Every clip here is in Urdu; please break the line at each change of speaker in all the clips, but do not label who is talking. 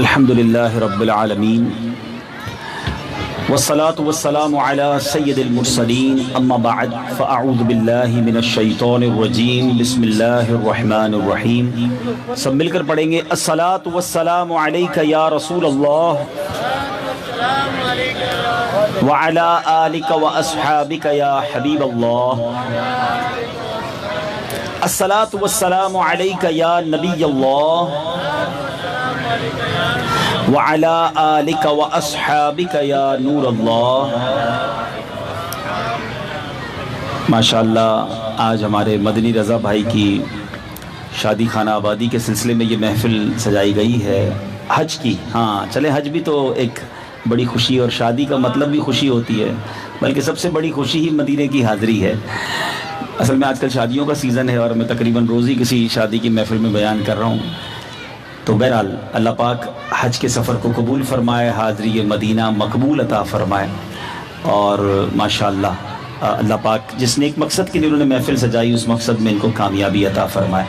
الحمدللہ رب العالمین والصلاة والسلام علی سید المرسلین اما بعد فاعوذ باللہ من الشیطان الرجیم بسم اللہ الرحمن الرحیم. سب مل کر پڑھیں گے الصلاة والسلام علیک یا رسول اللہ وعلی آلک واصحابک یا حبیب اللہ. الصلاة والسلام علیک یا نبی اللہ وعلى آلك وأصحابك یا نور اللہ. ماشاءاللہ آج ہمارے مدنی رضا بھائی کی شادی خانہ آبادی کے سلسلے میں یہ محفل سجائی گئی ہے حج کی. ہاں چلے حج بھی تو ایک بڑی خوشی اور شادی کا مطلب بھی خوشی ہوتی ہے، بلکہ سب سے بڑی خوشی ہی مدینے کی حاضری ہے. اصل میں آج کل شادیوں کا سیزن ہے اور میں تقریباً روز ہی کسی شادی کی محفل میں بیان کر رہا ہوں. تو بہرحال اللہ پاک حج کے سفر کو قبول فرمائے، حاضری مدینہ مقبول عطا فرمائے. اور ماشاءاللہ اللہ پاک جس نے ایک مقصد کے لیے انہوں نے محفل سجائی اس مقصد میں ان کو کامیابی عطا فرمائے.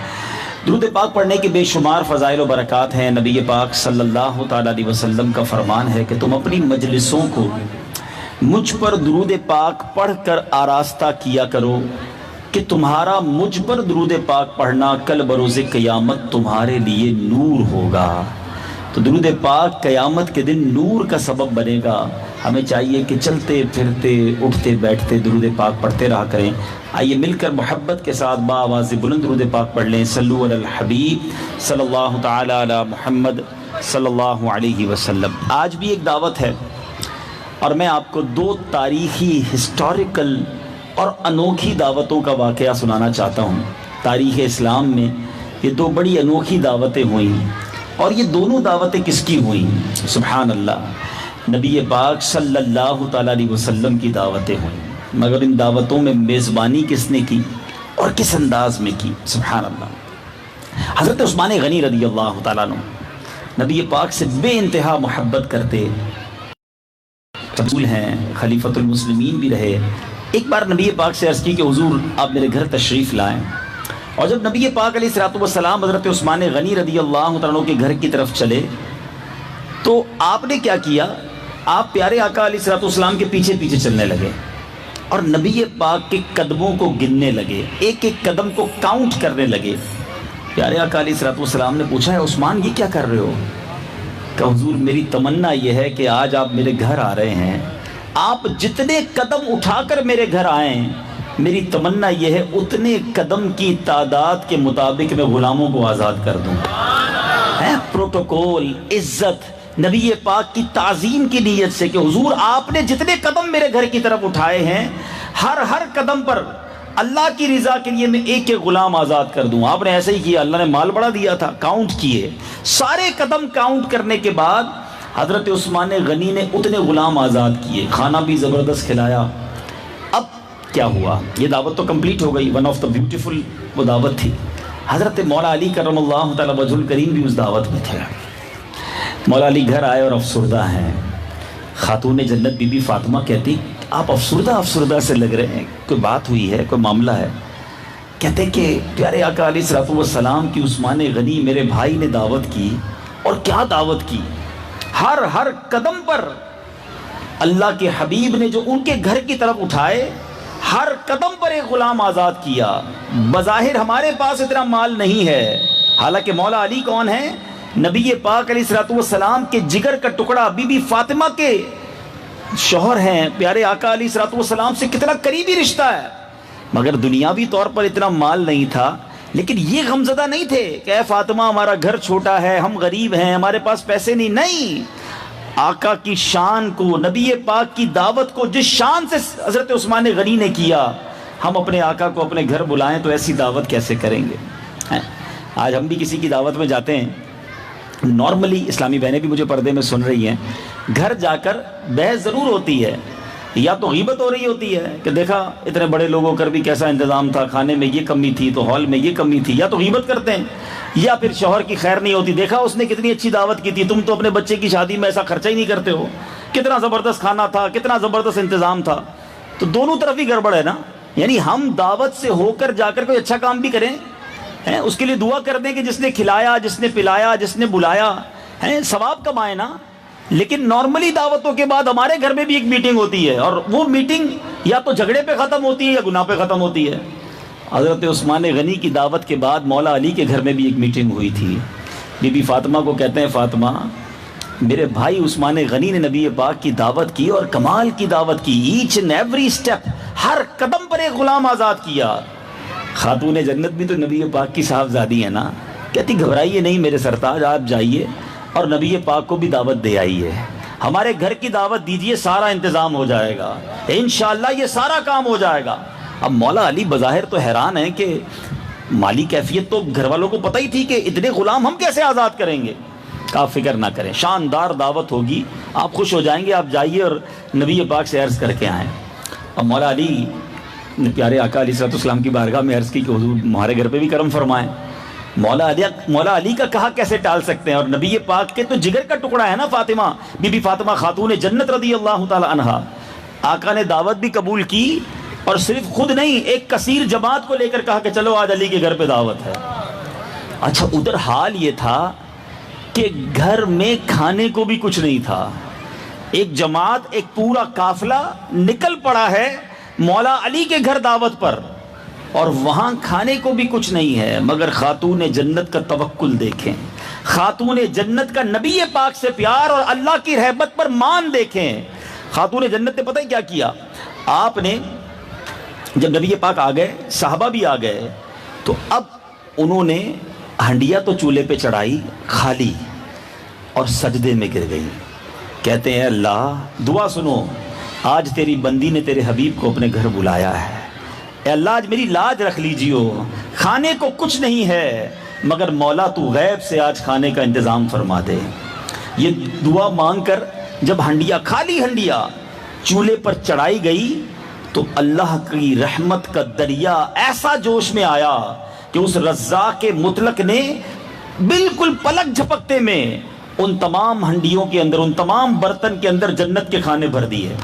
درود پاک پڑھنے کے بے شمار فضائل و برکات ہیں. نبی پاک صلی اللہ تعالیٰ علیہ وسلم کا فرمان ہے کہ تم اپنی مجلسوں کو مجھ پر درود پاک پڑھ کر آراستہ کیا کرو کہ تمہارا مجھ پر درود پاک پڑھنا کل بروز قیامت تمہارے لیے نور ہوگا. تو درود پاک قیامت کے دن نور کا سبب بنے گا. ہمیں چاہیے کہ چلتے پھرتے اٹھتے بیٹھتے درود پاک پڑھتے رہا کریں. آئیے مل کر محبت کے ساتھ بآواز بلند درود پاک پڑھ لیں. صلو علی الحبیب صلی اللہ تعالی علی محمد صلی اللہ علیہ وسلم. آج بھی ایک دعوت ہے اور میں آپ کو دو تاریخی ہسٹوریکل اور انوکھی دعوتوں کا واقعہ سنانا چاہتا ہوں. تاریخ اسلام میں یہ دو بڑی انوکھی دعوتیں ہوئیں اور یہ دونوں دعوتیں کس کی ہوئیں؟ سبحان اللہ، نبی پاک صلی اللہ تعالیٰ علیہ وسلم کی دعوتیں ہوئیں. مگر ان دعوتوں میں میزبانی کس نے کی اور کس انداز میں کی؟ سبحان اللہ. حضرت عثمان غنی رضی اللہ تعالیٰ عنہ نبی پاک سے بے انتہا محبت کرتے رسول ہیں، خلیفۃ المسلمین بھی رہے. ایک بار نبی پاک سے عرض کی کہ حضور آپ میرے گھر تشریف لائیں. اور جب نبی پاک علیہ الصلوۃ والسلام حضرت عثمان غنی رضی اللہ عنہ کے گھر کی طرف چلے تو آپ نے کیا کیا؟ آپ پیارے آقا علیہ الصلوۃ والسلام کے پیچھے پیچھے چلنے لگے اور نبی پاک کے قدموں کو گننے لگے، ایک ایک قدم کو کاؤنٹ کرنے لگے. پیارے آقا علیہ الصلوۃ والسلام نے پوچھا ہے عثمان یہ کیا کر رہے ہو؟ کہ حضور میری تمنا یہ ہے کہ آج آپ میرے گھر آ رہے ہیں، آپ جتنے قدم اٹھا کر میرے گھر آئیں میری تمنا یہ ہے اتنے قدم کی تعداد کے مطابق میں غلاموں کو آزاد کر دوں. پروٹوکول، عزت، نبی پاک کی تعظیم کی نیت سے کہ حضور آپ نے جتنے قدم میرے گھر کی طرف اٹھائے ہیں ہر قدم پر اللہ کی رضا کے لیے میں ایک ایک غلام آزاد کر دوں. آپ نے ایسے ہی کیا، اللہ نے مال بڑا دیا تھا، کاؤنٹ کیے. سارے قدم کاؤنٹ کرنے کے بعد حضرت عثمان غنی نے اتنے غلام آزاد کیے، کھانا بھی زبردست کھلایا. اب کیا ہوا؟ یہ دعوت تو کمپلیٹ ہو گئی، ون آف دا بیوٹیفل وہ دعوت تھی. حضرت مولا علی کرم اللہ تعالی وجہ الکریم بھی اس دعوت میں تھے. مولا علی گھر آئے اور افسردہ ہیں. خاتون جنت بی بی فاطمہ کہتی آپ افسردہ سے لگ رہے ہیں، کوئی بات ہوئی ہے، کوئی معاملہ ہے؟ کہتے کہ پیارے آقا علیہ الصلوۃ والسلام کی عثمان غنی میرے بھائی نے دعوت کی. اور کیا دعوت کی؟ ہر قدم پر اللہ کے حبیب نے جو ان کے گھر کی طرف اٹھائے ہر قدم پر ایک غلام آزاد کیا. بظاہر ہمارے پاس اتنا مال نہیں ہے، حالانکہ مولا علی کون ہیں؟ نبی پاک علیہ الصلوۃ والسلام کے جگر کا ٹکڑا، بی بی فاطمہ کے شوہر ہیں. پیارے آقا علیہ الصلوۃ والسلام سے کتنا قریبی رشتہ ہے. مگر دنیاوی طور پر اتنا مال نہیں تھا، لیکن یہ غمزدہ نہیں تھے کہ اے فاطمہ ہمارا گھر چھوٹا ہے، ہم غریب ہیں، ہمارے پاس پیسے نہیں. آقا کی شان کو، نبی پاک کی دعوت کو جس شان سے حضرت عثمان غنی نے کیا، ہم اپنے آقا کو اپنے گھر بلائیں تو ایسی دعوت کیسے کریں گے؟ آج ہم بھی کسی کی دعوت میں جاتے ہیں، نارملی اسلامی بہنیں بھی مجھے پردے میں سن رہی ہیں، گھر جا کر بحث ضرور ہوتی ہے، یا تو غیبت ہو رہی ہوتی ہے کہ دیکھا اتنے بڑے لوگوں کر بھی کیسا انتظام تھا، کھانے میں یہ کمی تھی تو ہال میں یہ کمی تھی، یا تو غیبت کرتے ہیں. یا پھر شوہر کی خیر نہیں ہوتی، دیکھا اس نے کتنی اچھی دعوت کی تھی، تم تو اپنے بچے کی شادی میں ایسا خرچہ ہی نہیں کرتے ہو، کتنا زبردست کھانا تھا، کتنا زبردست انتظام تھا. تو دونوں طرف ہی گڑبڑ ہے نا. یعنی ہم دعوت سے ہو کر جا کر کوئی اچھا کام بھی کریں، اس کے لیے دعا کر دیں کہ جس نے کھلایا، جس نے پلایا، جس نے بلایا، ہیں ثواب کمائے نا. لیکن نارملی دعوتوں کے بعد ہمارے گھر میں بھی ایک میٹنگ ہوتی ہے، اور وہ میٹنگ یا تو جھگڑے پہ ختم ہوتی ہے یا گناہ پہ ختم ہوتی ہے. حضرت عثمان غنی کی دعوت کے بعد مولا علی کے گھر میں بھی ایک میٹنگ ہوئی تھی. بی بی فاطمہ کو کہتے ہیں فاطمہ میرے بھائی عثمان غنی نے نبی پاک کی دعوت کی اور کمال کی دعوت کی، ایچ اینڈ ایوری سٹیپ، ہر قدم پر ایک غلام آزاد کیا. خاتون جنت بھی تو نبی پاک کی صاحبزادی ہے نا. کہتی گھبرائیے نہیں میرے سرتاج، آپ جائیے اور نبی پاک کو بھی دعوت دے آئیے، ہمارے گھر کی دعوت دیجئے، سارا انتظام ہو جائے گا انشاءاللہ، یہ سارا کام ہو جائے گا. اب مولا علی بظاہر تو حیران ہیں کہ مالی کیفیت تو گھر والوں کو پتہ ہی تھی کہ اتنے غلام ہم کیسے آزاد کریں گے. کہا فکر نہ کریں، شاندار دعوت ہوگی، آپ خوش ہو جائیں گے، آپ جائیے اور نبی پاک سے عرض کر کے آئیں. اب مولا علی نے پیارے آقا علیہ السلام کی بارگاہ میں عرض کی کہ حضور ہمارے گھر پہ بھی کرم فرمائیں. مولا علی کا کہا کیسے ٹال سکتے ہیں، اور نبی پاک کے تو جگر کا ٹکڑا ہے نا فاطمہ، بی بی فاطمہ خاتون جنت رضی اللہ تعالی عنہا. آقا نے دعوت بھی قبول کی، اور صرف خود نہیں، ایک کثیر جماعت کو لے کر کہا کہ چلو آج علی کے گھر پہ دعوت ہے. اچھا ادھر حال یہ تھا کہ گھر میں کھانے کو بھی کچھ نہیں تھا. ایک جماعت، ایک پورا قافلہ نکل پڑا ہے مولا علی کے گھر دعوت پر، اور وہاں کھانے کو بھی کچھ نہیں ہے. مگر خاتون جنت کا توکل دیکھیں، خاتون جنت کا نبی پاک سے پیار اور اللہ کی رحمت پر مان دیکھیں. خاتون جنت نے پتہ ہی کیا کیا، آپ نے جب نبی پاک آ گئے، صحابہ بھی آ گئے، تو اب انہوں نے ہنڈیا تو چولہے پہ چڑھائی خالی، اور سجدے میں گر گئی. کہتے ہیں اللہ دعا سنو، آج تیری بندی نے تیرے حبیب کو اپنے گھر بلایا ہے، اے اللہ آج میری لاج رکھ لیجیو، کھانے کو کچھ نہیں ہے، مگر مولا تو غیب سے آج کھانے کا انتظام فرما دے. یہ دعا مانگ کر جب ہنڈیا، خالی ہنڈیا چولہے پر چڑھائی گئی، تو اللہ کی رحمت کا دریا ایسا جوش میں آیا کہ اس رزاق مطلق نے بالکل پلک جھپکتے میں ان تمام ہنڈیوں کے اندر، ان تمام برتن کے اندر جنت کے کھانے بھر دیے.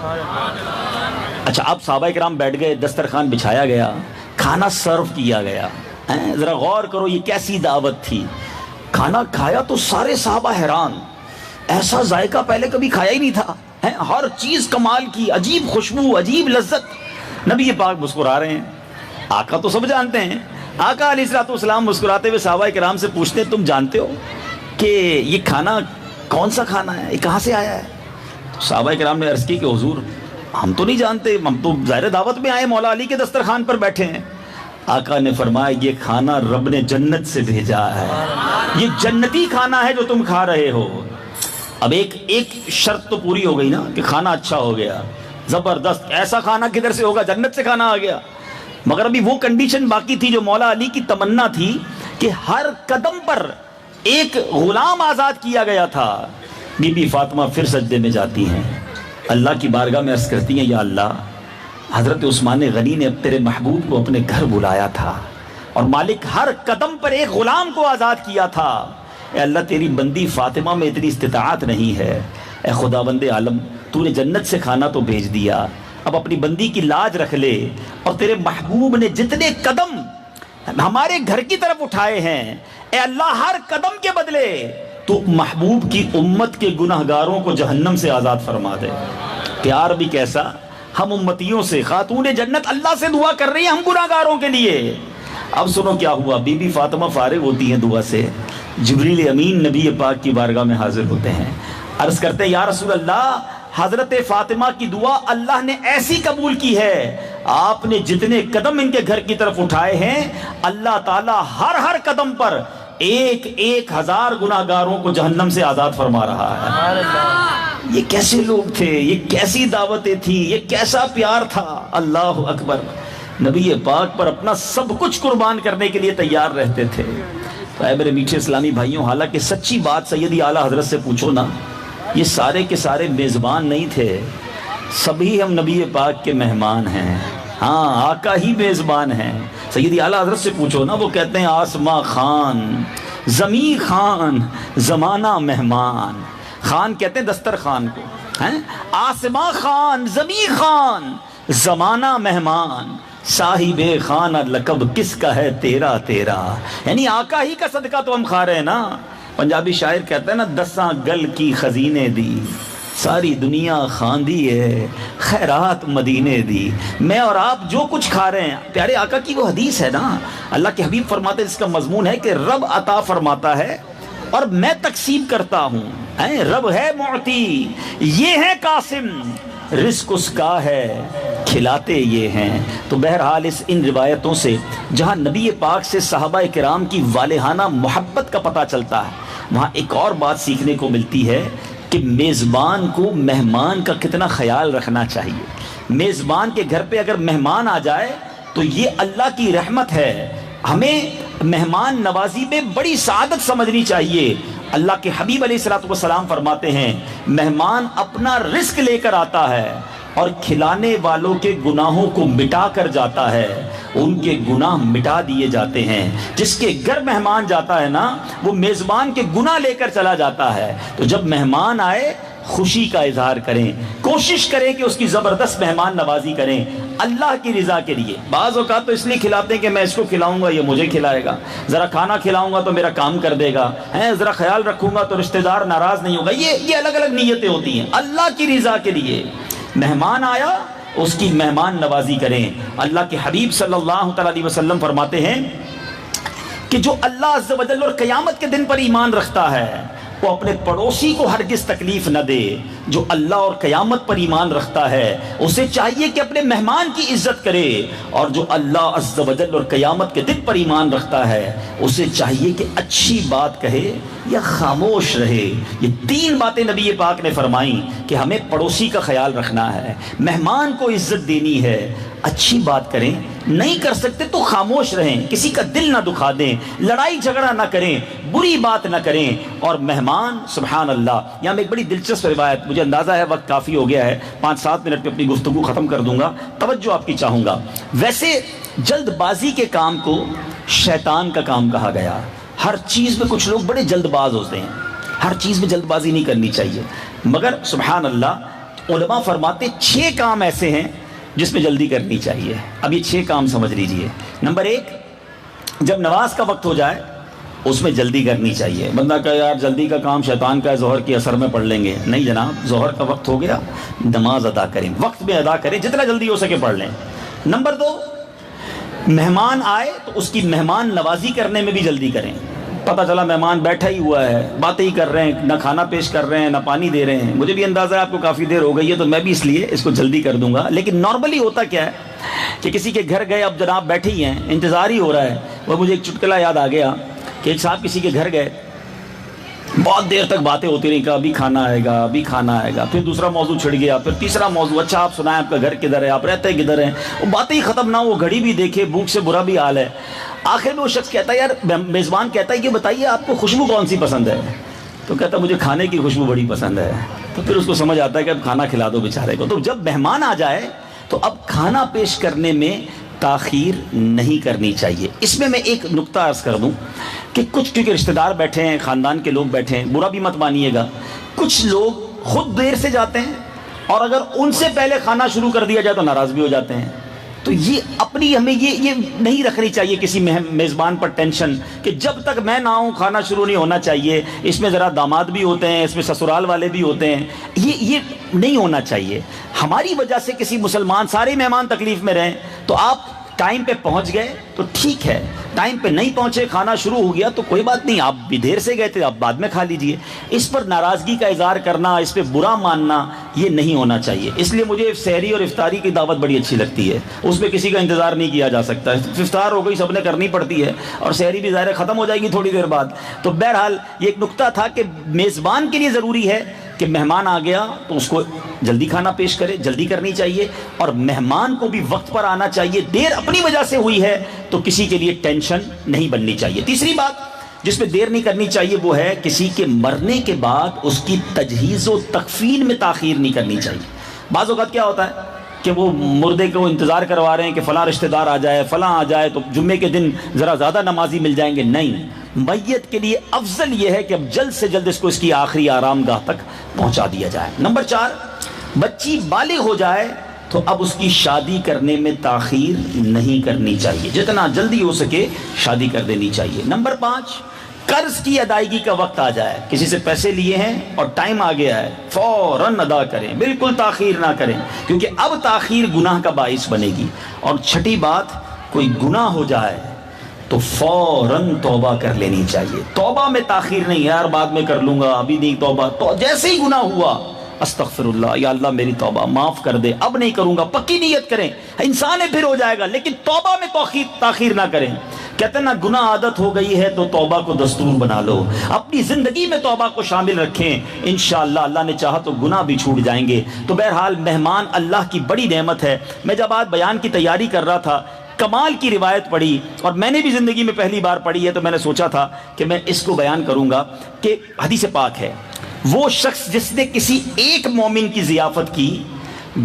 اچھا اب صحابہ کرام بیٹھ گئے، دسترخوان بچھایا گیا، کھانا سرو کیا گیا. ذرا غور کرو یہ کیسی دعوت تھی. کھانا کھایا تو سارے صحابہ حیران، ایسا ذائقہ پہلے کبھی کھایا ہی نہیں تھا، ہر چیز کمال کی، عجیب خوشبو، عجیب لذت. نبی پاک مسکرا رہے ہیں، آقا تو سب جانتے ہیں. آقا علیہ السلام مسکراتے ہوئے صحابہ کرام سے پوچھتے ہیں تم جانتے ہو کہ یہ کھانا کون سا کھانا ہے، یہ کہاں سے آیا ہے؟ تو صحابہ کرام نے عرض کی کہ حضور ہم تو نہیں جانتے، ہم تو ظاہر دعوت میں آئے، مولا علی کے دسترخوان پر بیٹھے ہیں. آقا نے فرمایا یہ کھانا رب نے جنت سے بھیجا ہے، یہ جنتی کھانا ہے جو تم کھا رہے ہو. اب ایک شرط تو پوری ہو گئی نا کہ کھانا اچھا ہو گیا، زبردست، ایسا کھانا کدھر سے ہوگا، جنت سے کھانا آ گیا. مگر ابھی وہ کنڈیشن باقی تھی جو مولا علی کی تمنا تھی کہ ہر قدم پر ایک غلام آزاد کیا گیا تھا. بی بی فاطمہ پھر سجدے میں جاتی ہیں، اللہ کی بارگاہ میں عرض کرتی ہیں یا اللہ حضرت عثمان غنی نے اب تیرے محبوب کو اپنے گھر بلایا تھا، اور مالک ہر قدم پر ایک غلام کو آزاد کیا تھا. اے اللہ تیری بندی فاطمہ میں اتنی استطاعت نہیں ہے، اے خداوند عالم تو نے جنت سے کھانا تو بھیج دیا، اب اپنی بندی کی لاج رکھ لے، اور تیرے محبوب نے جتنے قدم ہمارے گھر کی طرف اٹھائے ہیں اے اللہ ہر قدم کے بدلے تو محبوب کی امت کے گناہگاروں کو جہنم سے آزاد فرما دے. پیار بھی کیسا، ہم امتیوں سے، خاتون جنت اللہ سے دعا کر رہی ہیں ہم گناہگاروں کے لیے. اب سنو کیا ہوا، بی بی فاطمہ فارغ ہوتی ہیں دعا سے، جبریل امین نبی پاک کی بارگاہ میں حاضر ہوتے ہیں، عرض کرتے ہیں یا رسول اللہ حضرت فاطمہ کی دعا اللہ نے ایسی قبول کی ہے، آپ نے جتنے قدم ان کے گھر کی طرف اٹھائے ہیں اللہ تعالیٰ ہر قدم پر 1,000 گناہگاروں کو جہنم سے آزاد فرما رہا ہے. یہ کیسے لوگ تھے، یہ کیسی دعوتیں تھی، یہ کیسا پیار تھا. اللہ اکبر، نبی پاک پر اپنا سب کچھ قربان کرنے کے لیے تیار رہتے تھے. تو اے میرے میٹھے اسلامی بھائیوں، حالانکہ سچی بات سیدی اعلیٰ حضرت سے پوچھو نا، یہ سارے کے سارے میزبان نہیں تھے، سبھی ہم نبی پاک کے مہمان ہیں. ہاں آقا ہی میزبان ہیں. سیدی اعلیٰ حضرت سے پوچھو نا، وہ کہتے ہیں آسماں خان، زمین خان، زمانہ مہمان. خان کہتے ہیں دسترخوان کو، آسماں خان، زمین خان، زمانہ مہمان، صاحب خانہ لقب کس کا ہے تیرا تیرا. یعنی آقا ہی کا صدقہ تو ہم کھا رہے ہیں نا. پنجابی شاعر کہتا ہے نا، دساں گل کی خزینے دی، ساری دنیا خاندی ہے خیرات مدینے دی۔ میں اور آپ جو کچھ کھا رہے ہیں، پیارے آقا کی وہ حدیث ہے نا، اللہ کے حبیب فرماتے ہیں، اس کا مضمون ہے کہ رب عطا فرماتا ہے اور میں تقسیم کرتا ہوں، رب ہے معطی، یہ ہے قاسم، رزق اس کا ہے کھلاتے یہ ہیں۔ تو بہرحال ان روایتوں سے جہاں نبی پاک سے صحابہ کرام کی والہانہ محبت کا پتہ چلتا ہے، وہاں ایک اور بات سیکھنے کو ملتی ہے کہ میزبان کو مہمان کا کتنا خیال رکھنا چاہیے۔ میزبان کے گھر پہ اگر مہمان آ جائے تو یہ اللہ کی رحمت ہے، ہمیں مہمان نوازی میں بڑی سعادت سمجھنی چاہیے۔ اللہ کے حبیب علیہ الصلوۃ والسلام فرماتے ہیں، مہمان اپنا رزق لے کر آتا ہے اور کھلانے والوں کے گناہوں کو مٹا کر جاتا ہے، ان کے گناہ مٹا دیے جاتے ہیں۔ جس کے گھر مہمان جاتا ہے نا، وہ میزبان کے گناہ لے کر چلا جاتا ہے۔ تو جب مہمان آئے خوشی کا اظہار کریں، کوشش کریں کہ اس کی زبردست مہمان نوازی کریں اللہ کی رضا کے لیے۔ بعض اوقات تو اس لیے کھلاتے ہیں کہ میں اس کو کھلاؤں گا یہ مجھے کھلائے گا، ذرا کھانا کھلاؤں گا تو میرا کام کر دے گا، ذرا خیال رکھوں گا تو رشتہ دار ناراض نہیں ہوگا۔ یہ الگ الگ نیتیں ہوتی ہیں۔ اللہ کی رضا کے لیے مہمان آیا اس کی مہمان نوازی کریں۔ اللہ کے حبیب صلی اللہ تعالی علیہ وسلم فرماتے ہیں کہ جو اللہ عز و جل اور قیامت کے دن پر ایمان رکھتا ہے وہ اپنے پڑوسی کو ہرگز تکلیف نہ دے۔ جو اللہ اور قیامت پر ایمان رکھتا ہے اسے چاہیے کہ اپنے مہمان کی عزت کرے، اور جو اللہ عز و جل اور قیامت کے دن پر ایمان رکھتا ہے اسے چاہیے کہ اچھی بات کہے یا خاموش رہے۔ یہ تین باتیں نبی پاک نے فرمائیں کہ ہمیں پڑوسی کا خیال رکھنا ہے، مہمان کو عزت دینی ہے، اچھی بات کریں، نہیں کر سکتے تو خاموش رہیں، کسی کا دل نہ دکھا دیں، لڑائی جھگڑا نہ کریں، بری بات نہ کریں۔ اور مہمان سبحان اللہ، یہاں میں ایک بڑی دلچسپ روایت، مجھے اندازہ ہے وقت کافی ہو گیا ہے، 5-7 منٹ میں اپنی گفتگو ختم کر دوں گا، توجہ آپ کی چاہوں گا۔ ویسے جلد بازی کے کام کو شیطان کا کام کہا گیا۔ ہر چیز میں کچھ لوگ بڑے جلد باز ہوتے ہیں، ہر چیز میں جلد بازی نہیں کرنی چاہیے، مگر سبحان اللہ علماء فرماتے 6 کام ایسے ہیں جس میں جلدی کرنی چاہیے۔ اب یہ 6 کام سمجھ لیجئے۔ نمبر 1، جب نماز کا وقت ہو جائے اس میں جلدی کرنی چاہیے۔ بندہ کہے یار جلدی کا کام شیطان کا ہے، ظہر کے اثر میں پڑھ لیں گے، نہیں جناب، ظہر کا وقت ہو گیا نماز ادا کریں، وقت میں ادا کریں، جتنا جلدی ہو سکے پڑھ لیں۔ نمبر 2، مہمان آئے تو اس کی مہمان نوازی کرنے میں بھی جلدی کریں۔ پتہ چلا مہمان بیٹھا ہی ہوا ہے، باتیں ہی کر رہے ہیں، نہ کھانا پیش کر رہے ہیں نہ پانی دے رہے ہیں، مجھے بھی اندازہ ہے آپ کو کافی دیر ہو گئی ہے تو میں بھی اس لیے اس کو جلدی کر دوں گا۔ لیکن نارملی ہوتا کیا ہے کہ کسی کے گھر گئے، اب جناب بیٹھے ہی ہیں، انتظار ہی ہو رہا ہے۔ وہ مجھے ایک چٹکلا یاد آ گیا کہ ایک صاحب کسی کے گھر گئے، بہت دیر تک باتیں ہوتی رہیں کہ ابھی کھانا آئے گا، ابھی کھانا آئے گا، پھر دوسرا موضوع چھڑ گیا، پھر تیسرا موضوع، اچھا آپ سنائیں آپ کا گھر کدھر ہے، آپ رہتے کدھر ہیں، وہ باتیں ہی ختم نہ ہو، گھڑی بھی دیکھے، بھوک سے برا بھی حال ہے۔ آخر میں وہ شخص کہتا ہے، یار میزبان کہتا ہے کہ بتائیے آپ کو خوشبو کون سی پسند ہے؟ تو کہتا ہے مجھے کھانے کی خوشبو بڑی پسند ہے۔ تو پھر اس کو سمجھ آتا ہے کہ اب کھانا کھلا دو بیچارے کو۔ تو جب مہمان آ جائے تو اب کھانا پیش کرنے میں تاخیر نہیں کرنی چاہیے۔ اس میں ایک نقطہ عرض کر دوں کہ کچھ، کیونکہ رشتہ دار بیٹھے ہیں، خاندان کے لوگ بیٹھے ہیں، برا بھی مت مانیے گا، کچھ لوگ خود دیر سے جاتے ہیں اور اگر ان سے پہلے کھانا شروع کر دیا جائے تو ناراض بھی ہو جاتے ہیں۔ تو یہ اپنی ہمیں یہ نہیں رکھنی چاہیے کسی میزبان پر ٹینشن کہ جب تک میں نہ آؤں کھانا شروع نہیں ہونا چاہیے۔ اس میں ذرا داماد بھی ہوتے ہیں، اس میں سسرال والے بھی ہوتے ہیں، یہ نہیں ہونا چاہیے۔ ہماری وجہ سے کسی مسلمان سارے مہمان تکلیف میں رہیں تو آپ ٹائم پہ پہنچ گئے تو ٹھیک ہے، ٹائم پہ نہیں پہنچے، کھانا شروع ہو گیا تو کوئی بات نہیں، آپ بھی دیر سے گئے تھے، آپ بعد میں کھا لیجئے۔ اس پر ناراضگی کا اظہار کرنا، اس پہ برا ماننا، یہ نہیں ہونا چاہیے۔ اس لیے مجھے سحری اور افطاری کی دعوت بڑی اچھی لگتی ہے، اس میں کسی کا انتظار نہیں کیا جا سکتا۔ افطار ہو گئی سب نے کرنی پڑتی ہے اور سحری بھی ظاہر ختم ہو جائے گی تھوڑی دیر بعد۔ تو بہرحال یہ ایک نقطہ تھا کہ میزبان کے لیے ضروری ہے کہ مہمان آ گیا تو اس کو جلدی کھانا پیش کرے، جلدی کرنی چاہیے، اور مہمان کو بھی وقت پر آنا چاہیے۔ دیر اپنی وجہ سے ہوئی ہے تو کسی کے لیے ٹینشن نہیں بننی چاہیے۔ تیسری بات جس میں دیر نہیں کرنی چاہیے وہ ہے کسی کے مرنے کے بعد اس کی تجہیز و تکفین میں تاخیر نہیں کرنی چاہیے۔ بعض اوقات کیا ہوتا ہے کہ وہ مردے کو انتظار کروا رہے ہیں کہ فلاں رشتہ دار آ جائے، فلاں آ جائے تو جمعے کے دن ذرا زیادہ نمازی مل جائیں گے۔ نہیں، میت کے لیے افضل یہ ہے کہ اب جلد سے جلد اس کو اس کی آخری آرام گاہ تک پہنچا دیا جائے۔ نمبر 4، بچی بالغ ہو جائے تو اب اس کی شادی کرنے میں تاخیر نہیں کرنی چاہیے، جتنا جلدی ہو سکے شادی کر دینی چاہیے۔ نمبر 5، قرض کی ادائیگی کا وقت آ جائے، کسی سے پیسے لیے ہیں اور ٹائم آ گیا ہے، فوراً ادا کریں، بالکل تاخیر نہ کریں، کیونکہ اب تاخیر گناہ کا باعث بنے گی۔ اور چھٹی بات، کوئی گناہ ہو جائے تو فوراً توبہ کر لینی چاہیے۔ توبہ میں تاخیر نہیں، یار بعد میں کر لوں گا، ابھی نہیں توبہ، تو جیسے ہی گناہ ہوا استغفر اللہ، یا اللہ میری توبہ معاف کر دے، اب نہیں کروں گا، پکی نیت کریں، انسان پھر ہو جائے گا، لیکن توبہ میں تاخیر نہ کریں۔ کہتے ہیں نا گناہ عادت ہو گئی ہے تو توبہ کو دستور بنا لو، اپنی زندگی میں توبہ کو شامل رکھیں، انشاءاللہ اللہ نے چاہا تو گناہ بھی چھوٹ جائیں گے۔ تو بہرحال مہمان اللہ کی بڑی نعمت ہے۔ میں جب آج بیان کی تیاری کر رہا تھا، کمال کی روایت پڑھی، اور میں نے بھی زندگی میں پہلی بار پڑھی ہے، تو میں نے سوچا تھا کہ میں اس کو بیان کروں گا کہ حدیث پاک ہے، وہ شخص جس نے کسی ایک مومن کی ضیافت کی،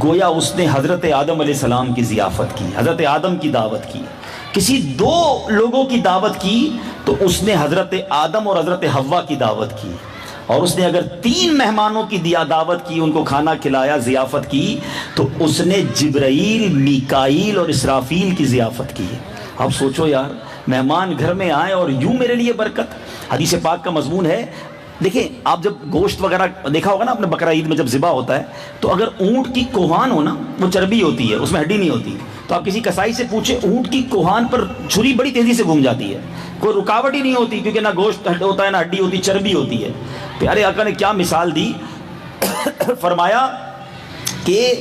گویا اس نے حضرت آدم علیہ السلام کی ضیافت کی، حضرت آدم کی دعوت کی۔ کسی دو لوگوں کی دعوت کی تو اس نے حضرت آدم اور حضرت حوا کی دعوت کی، اور اس نے اگر 3 مہمانوں کی دعوت کی، ان کو کھانا کھلایا، ضیافت کی، تو اس نے جبرائیل، میکائیل اور اسرافیل کی ضیافت کی۔ اب سوچو یار، مہمان گھر میں آئے اور یوں میرے لیے برکت۔ حدیث پاک کا مضمون ہے، دیکھیں آپ جب گوشت وغیرہ دیکھا ہوگا نا اپنے بقرہ عید میں جب ذبح ہوتا ہے، تو اگر اونٹ کی کوہان ہو نا، وہ چربی ہوتی ہے، اس میں ہڈی نہیں ہوتی، تو آپ کسی کسائی سے پوچھیں، اونٹ کی کوہان پر چھری بڑی تیزی سے گھوم جاتی ہے، کوئی رکاوٹ ہی نہیں ہوتی، کیونکہ نہ گوشت ہوتا ہے، نہ ہڈی ہوتی، چربی ہوتی ہے۔ پیارے آقا نے کیا مثال دی، فرمایا کہ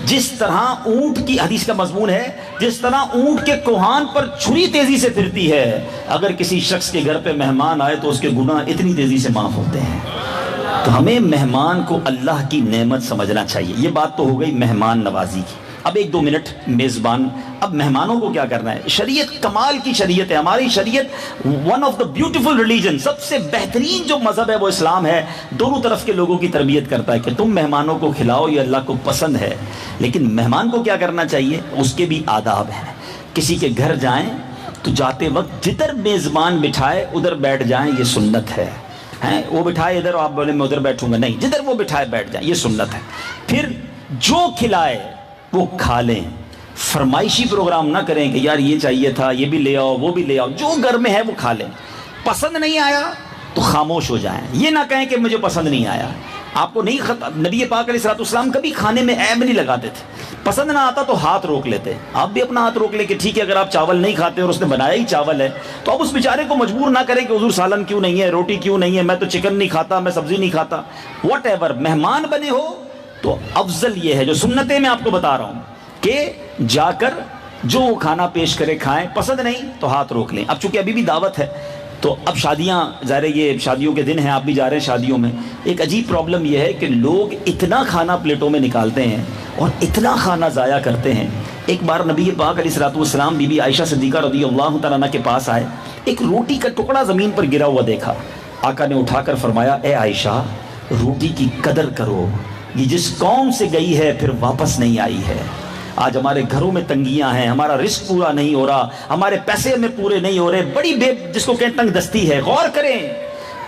جس طرح اونٹ کی، حدیث کا مضمون ہے، جس طرح اونٹ کے کوہان پر چھری تیزی سے پھرتی ہے، اگر کسی شخص کے گھر پہ مہمان آئے تو اس کے گناہ اتنی تیزی سے معاف ہوتے ہیں۔ تو ہمیں مہمان کو اللہ کی نعمت سمجھنا چاہیے۔ یہ بات تو ہو گئی مہمان نوازی کی۔ اب 1-2 منٹ میزبان، اب مہمانوں کو کیا کرنا ہے۔ شریعت کمال کی شریعت ہے، ہماری شریعت one of the beautiful religion, سب سے بہترین جو مذہب ہے وہ اسلام ہے۔ دونوں طرف کے لوگوں کی تربیت کرتا ہے کہ تم مہمانوں کو کھلاؤ، یہ اللہ کو پسند ہے، لیکن مہمان کو کیا کرنا چاہیے، اس کے بھی آداب ہیں۔ کسی کے گھر جائیں تو جاتے وقت جدھر میزبان بٹھائے ادھر بیٹھ جائیں، یہ سنت ہے۔ وہ بٹھائے ادھر، آپ بولے میں ادھر بیٹھوں گا، نہیں، جدھر وہ بٹھائے بیٹھ جائیں، یہ سنت ہے۔ پھر جو کھلائے وہ کھا لیں، فرمائشی پروگرام نہ کریں کہ یار یہ چاہیے تھا، یہ بھی لے آؤ، وہ بھی لے آؤ، جو گھر میں ہے وہ کھا لیں۔ پسند نہیں آیا تو خاموش ہو جائیں، یہ نہ کہیں کہ مجھے پسند نہیں آیا۔ آپ کو نہیں، نبی پاک علیہ السلام کبھی کھانے میں عیب نہیں لگاتے تھے، پسند نہ آتا تو ہاتھ روک لیتے۔ آپ بھی اپنا ہاتھ روک لے کہ ٹھیک ہے، اگر آپ چاول نہیں کھاتے اور اس نے بنایا ہی چاول ہے تو اب اس بیچارے کو مجبور نہ کریں کہ حضور سالن کیوں نہیں ہے، روٹی کیوں نہیں ہے، میں تو چکن نہیں کھاتا، میں سبزی نہیں کھاتا، واٹ ایور۔ مہمان بنے ہو تو افضل یہ ہے، جو سنتیں میں آپ کو بتا رہا ہوں، کہ جا کر جو کھانا پیش کرے کھائیں، پسند نہیں تو ہاتھ روک لیں۔ اب چونکہ ابھی بھی دعوت ہے تو اب شادیاں، ظاہر یہ شادیوں کے دن ہیں، آپ بھی جا رہے ہیں شادیوں میں۔ ایک عجیب پرابلم یہ ہے کہ لوگ اتنا کھانا پلیٹوں میں نکالتے ہیں اور اتنا کھانا ضائع کرتے ہیں۔ ایک بار نبی پاک علیہ السلام بی بی عائشہ صدیقہ رضی اللہ تعالیٰ عنہ کے پاس آئے، ایک روٹی کا ٹکڑا زمین پر گرا ہوا دیکھا، آقا نے اٹھا کر فرمایا، اے عائشہ روٹی کی قدر کرو، یہ جس قوم سے گئی ہے پھر واپس نہیں آئی ہے۔ آج ہمارے گھروں میں تنگیاں ہیں، ہمارا رزق پورا نہیں ہو رہا، ہمارے پیسے میں پورے نہیں ہو رہے، بڑی جس کو کہیں تنگ دستی ہے۔ غور کریں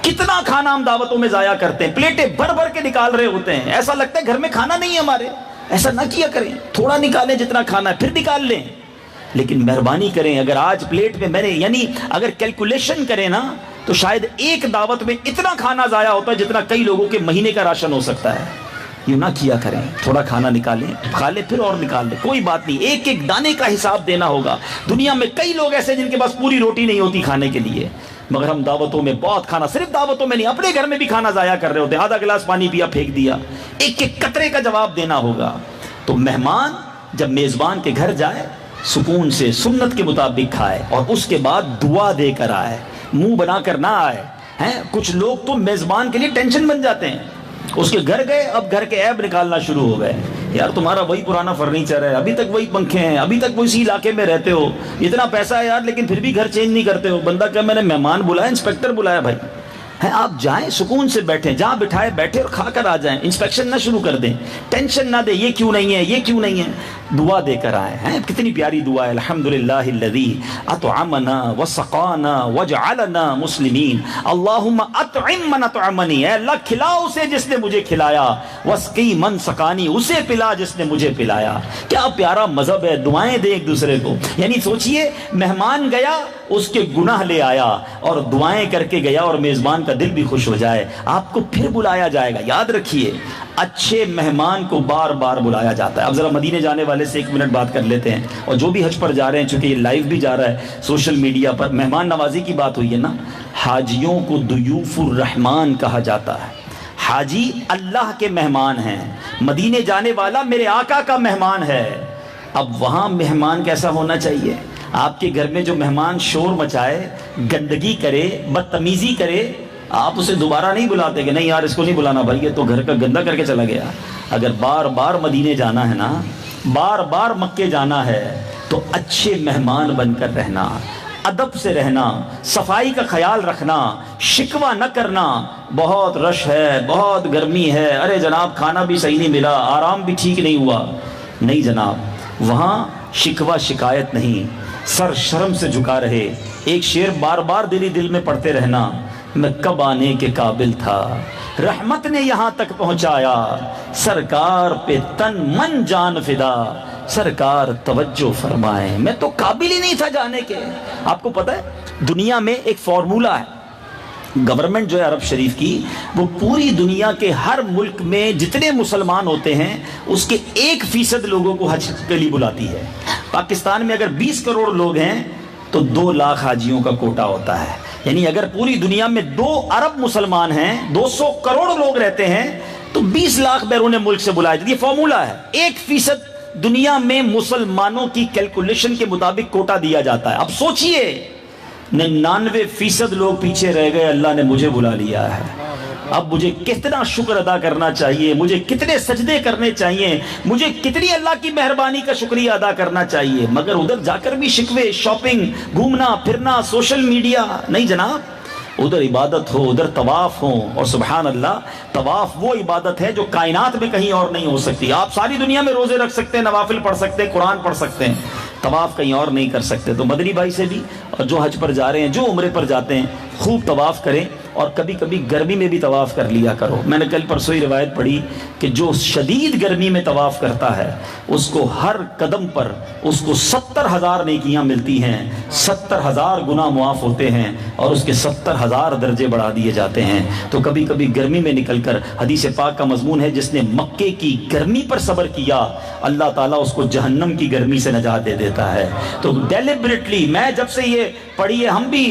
کتنا کھانا ہم دعوتوں میں ضائع کرتے ہیں، پلیٹیں بھر بھر کے نکال رہے ہوتے ہیں، ایسا لگتا ہے گھر میں کھانا نہیں ہے ہمارے۔ ایسا نہ کیا کریں، تھوڑا نکالیں جتنا کھانا ہے، پھر نکال لیں، لیکن مہربانی کریں، اگر آج پلیٹ میں میں نے، یعنی اگر کیلکولیشن کریں نا تو شاید ایک دعوت میں اتنا کھانا ضائع ہوتا ہے جتنا کئی لوگوں کے مہینے کا راشن ہو سکتا ہے۔ یوں نہ کیا کریں، تھوڑا کھانا نکالیں، کھا لیں، پھر اور نکال لیں، کوئی بات نہیں، ایک ایک دانے کا حساب دینا ہوگا۔ دنیا میں کئی لوگ ایسے جن کے پاس پوری روٹی نہیں ہوتی کھانے کے لیے، مگر ہم دعوتوں میں بہت کھانا، صرف دعوتوں میں نہیں، اپنے گھر میں بھی کھانا ضائع کر رہے ہوتے ہیں، آدھا گلاس پانی پیا پھینک دیا۔ ایک ایک قطرے کا جواب دینا ہوگا۔ تو مہمان جب میزبان کے گھر جائے سکون سے سنت کے مطابق کھائے اور اس کے بعد دعا دے کر آئے، منہ بنا کر نہ آئے ہیں۔ کچھ لوگ تو میزبان کے لیے ٹینشن بن جاتے ہیں، اس کے گھر گئے، اب گھر کے عیب نکالنا شروع ہو گئے، یار تمہارا وہی پرانا فرنیچر ہے، ابھی تک وہی پنکھے ہیں، ابھی تک وہ اسی علاقے میں رہتے ہو، اتنا پیسہ ہے یار لیکن پھر بھی گھر چینج نہیں کرتے ہو۔ بندہ کہ میں نے مہمان بلایا، انسپیکٹر بلایا بھائی، ہیں آپ جائیں سکون سے بیٹھیں، جہاں بٹھائے بیٹھے اور کھا کر آ جائیں، انسپیکشن نہ شروع کر دیں، ٹینشن نہ دیں یہ کیوں نہیں ہے، یہ کیوں نہیں ہے، دعا دے کر آئے ہیں۔ کتنی پیاری دعا ہے، الحمدللہ الذی اطعمنا وسقانا وجعلنا مسلمین، اللہم اطعم من اطعمنی، اے اللہ کھلا اسے جس نے مجھے کھلایا، وسقی من سقانی، اسے پلا جس نے مجھے پلایا۔ کیا پیارا مذہب ہے، دعائیں دیں ایک دوسرے کو۔ یعنی سوچئے مہمان گیا اس کے گناہ لے آیا اور دعائیں کر کے گیا اور میزبان کا دل بھی خوش ہو جائے، آپ کو پھر بلایا جائے گا۔ یاد رکھیے اچھے مہمان کو بار بار بلایا جاتا ہے۔ اب ذرا مدینے جانے والے سے 1 منٹ بات کر لیتے ہیں، اور جو بھی حج پر جا رہے ہیں، چونکہ یہ لائیو بھی جا رہا ہے سوشل میڈیا پر، مہمان نوازی کی بات ہوئی ہے نا، حاجیوں کو ضیوف الرحمان کہا جاتا ہے۔ حاجی اللہ کے مہمان ہیں، مدینے جانے والا میرے آقا کا مہمان ہے۔ اب وہاں مہمان کیسا ہونا چاہیے؟ آپ کے گھر میں جو مہمان شور مچائے، گندگی کرے، بدتمیزی کرے، آپ اسے دوبارہ نہیں بلاتے کہ نہیں یار اس کو نہیں بلانا بھائی، یہ تو گھر کا گندہ کر کے چلا گیا۔ اگر بار بار مدینے جانا ہے نا، بار بار مکے جانا ہے، تو اچھے مہمان بن کر رہنا، ادب سے رہنا، صفائی کا خیال رکھنا، شکوہ نہ کرنا۔ بہت رش ہے، بہت گرمی ہے، ارے جناب کھانا بھی صحیح نہیں ملا، آرام بھی ٹھیک نہیں ہوا، نہیں جناب، وہاں شکوہ شکایت نہیں، سر شرم سے جھکا رہے، ایک شعر بار بار دل میں پڑھتے رہنا، میں کب آنے کے قابل تھا، رحمت نے یہاں تک پہنچایا، سرکار پہ تن من جان فدا، سرکار توجہ فرمائیں، میں تو قابل ہی نہیں تھا جانے کے۔ آپ کو پتہ ہے دنیا میں ایک فارمولہ ہے، گورنمنٹ جو ہے عرب شریف کی، وہ پوری دنیا کے ہر ملک میں جتنے مسلمان ہوتے ہیں اس کے 1% لوگوں کو حج کے لیے بلاتی ہے۔ پاکستان میں اگر 20 کروڑ لوگ ہیں تو 2 لاکھ حاجیوں کا کوٹا ہوتا ہے، یعنی اگر پوری دنیا میں 2 ارب مسلمان ہیں، 200 کروڑ لوگ رہتے ہیں، تو 20 لاکھ بیرون ملک سے بلائے جاتے ہیں۔ یہ فارمولہ ہے، 1% دنیا میں مسلمانوں کی کیلکولیشن کے مطابق کوٹا دیا جاتا ہے۔ اب سوچئے 99% لوگ پیچھے رہ گئے، اللہ نے مجھے بلا لیا ہے، اب مجھے کتنا شکر ادا کرنا چاہیے، مجھے کتنے سجدے کرنے چاہیے، مجھے کتنی اللہ کی مہربانی کا شکریہ ادا کرنا چاہیے۔ مگر ادھر جا کر بھی شکوے، شاپنگ، گھومنا پھرنا، سوشل میڈیا، نہیں جناب، ادھر عبادت ہو، ادھر طواف ہو، اور سبحان اللہ طواف وہ عبادت ہے جو کائنات میں کہیں اور نہیں ہو سکتی۔ آپ ساری دنیا میں روزے رکھ سکتے ہیں، نوافل پڑھ سکتے ہیں، قرآن پڑھ سکتے ہیں، طواف کہیں اور نہیں کر سکتے۔ تو مدنی بھائی سے بھی، اور جو حج پر جا رہے ہیں، جو عمرے پر جاتے ہیں، خوب طواف کریں، اور کبھی کبھی گرمی میں بھی طواف کر لیا کرو۔ میں نے کل پرسوں ہی روایت پڑھی کہ جو شدید گرمی میں طواف کرتا ہے اس کو ہر قدم پر اس کو 70,000 نیکیاں ملتی ہیں، 70,000 گناہ معاف ہوتے ہیں، اور اس کے 70,000 درجے بڑھا دیے جاتے ہیں۔ تو کبھی کبھی گرمی میں نکل کر، حدیث پاک کا مضمون ہے جس نے مکے کی گرمی پر صبر کیا اللہ تعالیٰ اس کو جہنم کی گرمی سے نجات دے دیتا ہے۔ تو ڈیلیبریٹلی میں جب سے یہ پڑھی ہے، ہم بھی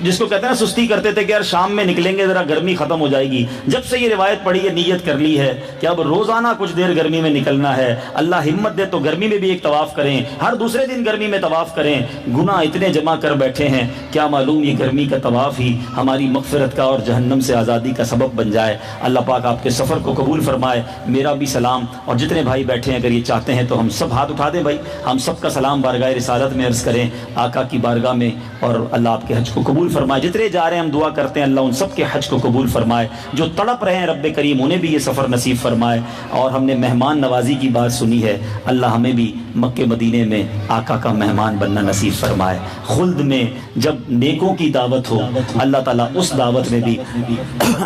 جس کو کہتے ہیں نا سستی کرتے تھے کہ یار شام میں نکلیں گے ذرا گرمی ختم ہو جائے گی، جب سے یہ روایت پڑھی ہے نیت کر لی ہے کہ اب روزانہ کچھ دیر گرمی میں نکلنا ہے۔ اللہ ہمت دے تو گرمی میں بھی ایک طواف کریں، ہر دوسرے دن گرمی میں طواف کریں۔ گناہ اتنے جمع کر بیٹھے ہیں، کیا معلوم یہ گرمی کا طواف ہی ہماری مغفرت کا اور جہنم سے آزادی کا سبب بن جائے۔ اللہ پاک آپ کے سفر کو قبول فرمائے۔ میرا بھی سلام، اور جتنے بھائی بیٹھے ہیں اگر یہ چاہتے ہیں تو ہم سب ہاتھ اٹھا دیں بھائی، ہم سب کا سلام بارگاہ رسالت میں عرض کریں، آقا کی بارگاہ میں، اور اللہ آپ کے حج کو قبول فرمائے۔ جتنے جا رہے ہیں ہم دعا کرتے ہیں اللہ ان سب کے حج کو قبول فرمائے، جو تڑپ رہے ہیں رب کریم انہیں بھی یہ سفر نصیب فرمائے۔ اور ہم نے مہمان نوازی کی بات سنی ہے، اللہ ہمیں بھی مکے مدینے میں آقا کا مہمان بننا نصیب فرمائے۔ خلد میں جب نیکوں کی دعوت ہو، اللہ تعالیٰ اس دعوت میں بھی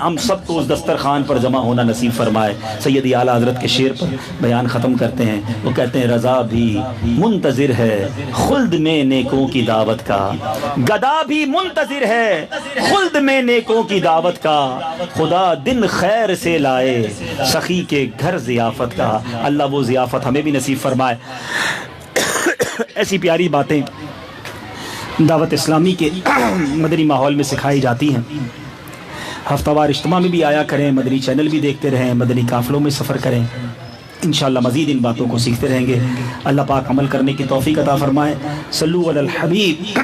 ہم سب کو اس دسترخوان پر جمع ہونا نصیب فرمائے۔ سیدی اعلیٰ حضرت کے شعر پر بیان ختم کرتے ہیں، وہ کہتے ہیں رضا بھی منتظر ہے خلد میں نیکوں کی دعوت کا، گدا بھی منتظر ہے خلد میں نیکوں کی دعوت کا، خدا دن خیر سے لائے سخی کے گھر ضیافت کا۔ اللہ وہ ضیافت ہمیں بھی نصیب فرمائے۔ ایسی پیاری باتیں دعوت اسلامی کے مدنی ماحول میں سکھائی جاتی ہیں۔ ہفتہ وار اجتماع میں بھی آیا کریں، مدنی چینل بھی دیکھتے رہیں، مدنی قافلوں میں سفر کریں، انشاءاللہ مزید ان باتوں کو سیکھتے رہیں گے۔ اللہ پاک عمل کرنے کی توفیق عطا فرمائے۔ صلو علی الحبیب۔